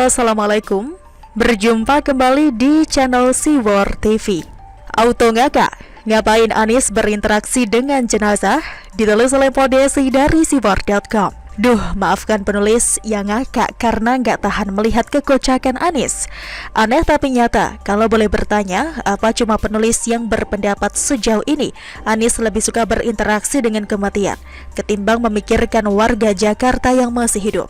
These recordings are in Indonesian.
Assalamualaikum. Berjumpa kembali di channel Siwar TV. Auto ngakak, ngapain Anies berinteraksi dengan jenazah? Ditulis oleh Podesi dari siwar.com. Duh, maafkan penulis yang ngakak karena nggak tahan melihat kekocakan Anies. Aneh tapi nyata, kalau boleh bertanya, apa cuma penulis yang berpendapat sejauh ini Anies lebih suka berinteraksi dengan kematian ketimbang memikirkan warga Jakarta yang masih hidup?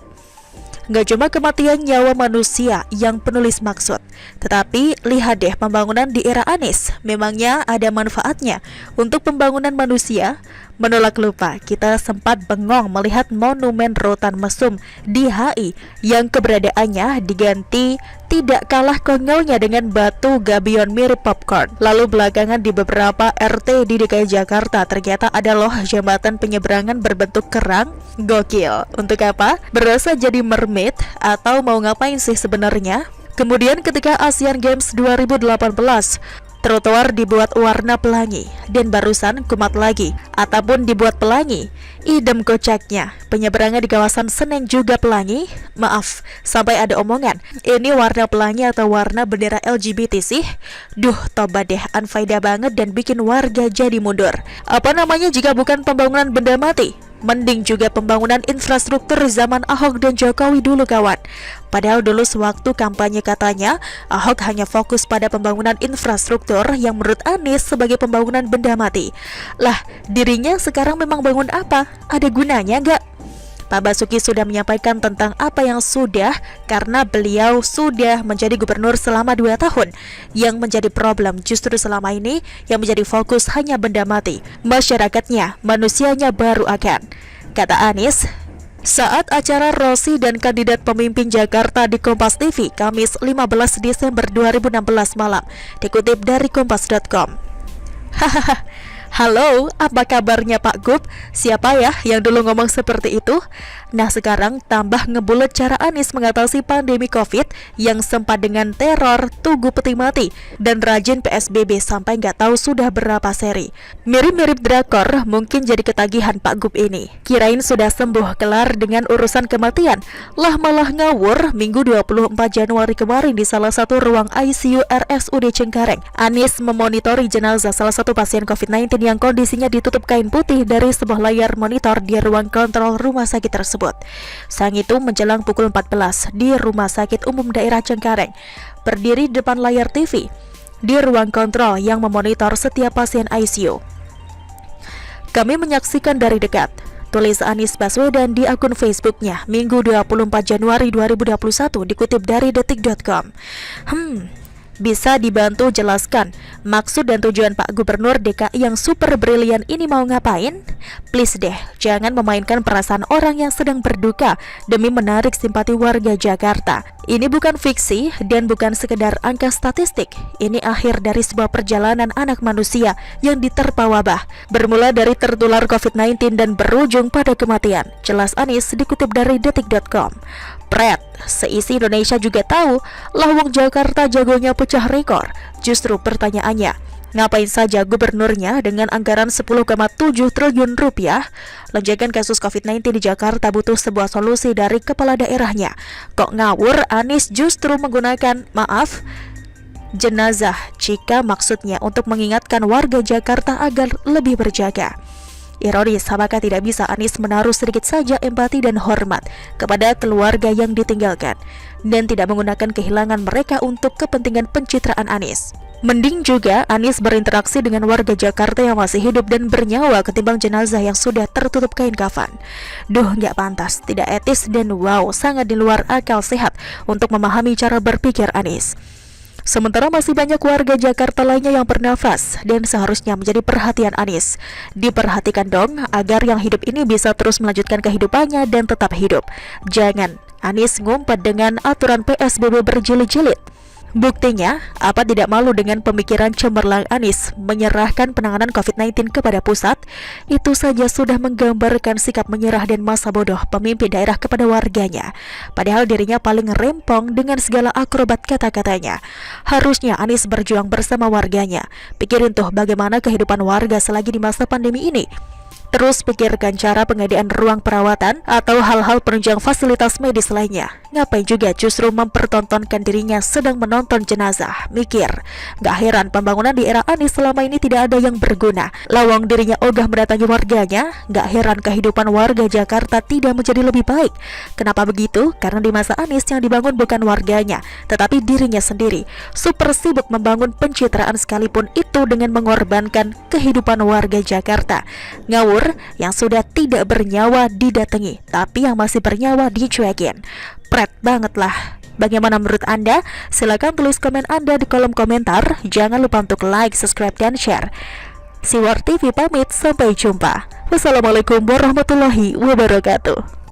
Nggak cuma kematian nyawa manusia yang penulis maksud, tetapi lihat deh pembangunan di era Anies. Memangnya ada manfaatnya untuk pembangunan manusia? Menolak lupa, kita sempat bengong melihat monumen rotan mesum di HI yang keberadaannya diganti tidak kalah konyolnya dengan batu gabion mirip popcorn. Lalu belakangan di beberapa RT di DKI Jakarta ternyata ada loh jembatan penyeberangan berbentuk kerang. Gokil. Untuk apa? Berasa jadi mermaid atau mau ngapain sih sebenarnya? Kemudian ketika Asian Games 2018, trotoar dibuat warna pelangi dan barusan kumat lagi ataupun dibuat pelangi. Idem kocaknya, penyeberangan di kawasan Senen juga pelangi. Maaf, sampai ada omongan, ini warna pelangi atau warna bendera LGBT sih? Duh, tobat deh, unfaedah banget dan bikin warga jadi mundur. Apa namanya jika bukan pembangunan benda mati? Mending juga pembangunan infrastruktur zaman Ahok dan Jokowi dulu kawan. Padahal dulu sewaktu kampanye katanya Ahok hanya fokus pada pembangunan infrastruktur yang menurut Anies sebagai pembangunan benda mati. Lah, dirinya sekarang memang bangun apa? Ada gunanya nggak? Pak Basuki sudah menyampaikan tentang apa yang sudah, karena beliau sudah menjadi gubernur selama 2 tahun. Yang menjadi problem justru selama ini yang menjadi fokus hanya benda mati. Masyarakatnya, manusianya baru akan. Kata Anies saat acara Rosi dan kandidat pemimpin Jakarta di Kompas TV Kamis 15 Desember 2016 malam. Dikutip dari kompas.com. Hahaha. Halo, apa kabarnya Pak Gub? Siapa ya yang dulu ngomong seperti itu? Nah sekarang tambah ngebulet cara Anies mengatasi pandemi COVID yang sempat dengan teror, tugu peti mati, dan rajin PSBB sampai nggak tahu sudah berapa seri. Mirip-mirip drakor, mungkin jadi ketagihan Pak Gub ini. Kirain sudah sembuh kelar dengan urusan kematian, lah malah ngawur. Minggu 24 Januari kemarin di salah satu ruang ICU RSUD Cengkareng, Anies memonitori jenazah salah satu pasien COVID-19 yang kondisinya ditutup kain putih dari sebuah layar monitor di ruang kontrol rumah sakit tersebut. Sang itu menjelang pukul 14 di Rumah Sakit Umum Daerah Cengkareng, berdiri di depan layar TV di ruang kontrol yang memonitor setiap pasien ICU. Kami menyaksikan dari dekat, tulis Anies Baswedan di akun Facebooknya Minggu 24 Januari 2021 dikutip dari detik.com. Bisa dibantu jelaskan maksud dan tujuan Pak Gubernur DKI yang super brilian ini mau ngapain? Please deh, jangan memainkan perasaan orang yang sedang berduka demi menarik simpati warga Jakarta. Ini bukan fiksi dan bukan sekedar angka statistik. Ini akhir dari sebuah perjalanan anak manusia yang diterpa wabah, bermula dari tertular COVID-19 dan berujung pada kematian. Jelas Anies dikutip dari detik.com. Pret, seisi Indonesia juga tahu lawang Jakarta jagonya pecah rekor. Justru pertanyaannya, ngapain saja gubernurnya dengan anggaran 10,7 triliun rupiah? Lonjakan kasus COVID-19 di Jakarta butuh sebuah solusi dari kepala daerahnya. Kok ngawur Anies justru menggunakan, maaf, jenazah jika maksudnya untuk mengingatkan warga Jakarta agar lebih berjaga. Ironis, apakah tidak bisa Anies menaruh sedikit saja empati dan hormat kepada keluarga yang ditinggalkan dan tidak menggunakan kehilangan mereka untuk kepentingan pencitraan Anies? Mending juga Anies berinteraksi dengan warga Jakarta yang masih hidup dan bernyawa ketimbang jenazah yang sudah tertutup kain kafan. Duh, nggak pantas, tidak etis, dan wow, sangat di luar akal sehat untuk memahami cara berpikir Anies. Sementara masih banyak warga Jakarta lainnya yang bernafas dan seharusnya menjadi perhatian Anies. Diperhatikan dong agar yang hidup ini bisa terus melanjutkan kehidupannya dan tetap hidup. Jangan Anies ngumpet dengan aturan PSBB berjilid-jilid. Buktinya, apa tidak malu dengan pemikiran cemerlang Anies menyerahkan penanganan COVID-19 kepada pusat? Itu saja sudah menggambarkan sikap menyerah dan masa bodoh pemimpin daerah kepada warganya. Padahal dirinya paling rempong dengan segala akrobat kata-katanya. Harusnya Anies berjuang bersama warganya. Pikirin tuh bagaimana kehidupan warga selagi di masa pandemi ini. Terus pikirkan cara pengadaan ruang perawatan atau hal-hal penunjang fasilitas medis lainnya. Ngapain juga justru mempertontonkan dirinya sedang menonton jenazah? Mikir, gak heran pembangunan di era Anies selama ini tidak ada yang berguna. Lawang dirinya ogah mendatangi warganya, gak heran kehidupan warga Jakarta tidak menjadi lebih baik. Kenapa begitu? Karena di masa Anies yang dibangun bukan warganya, tetapi dirinya sendiri. Super sibuk membangun pencitraan sekalipun itu dengan mengorbankan kehidupan warga Jakarta. Ngawur, yang sudah tidak bernyawa didatangi, tapi yang masih bernyawa dicuekin. Pret banget lah. Bagaimana menurut Anda? Silahkan tulis komen Anda di kolom komentar. Jangan lupa untuk like, subscribe, dan share. Siwar TV pamit, sampai jumpa. Wassalamualaikum warahmatullahi wabarakatuh.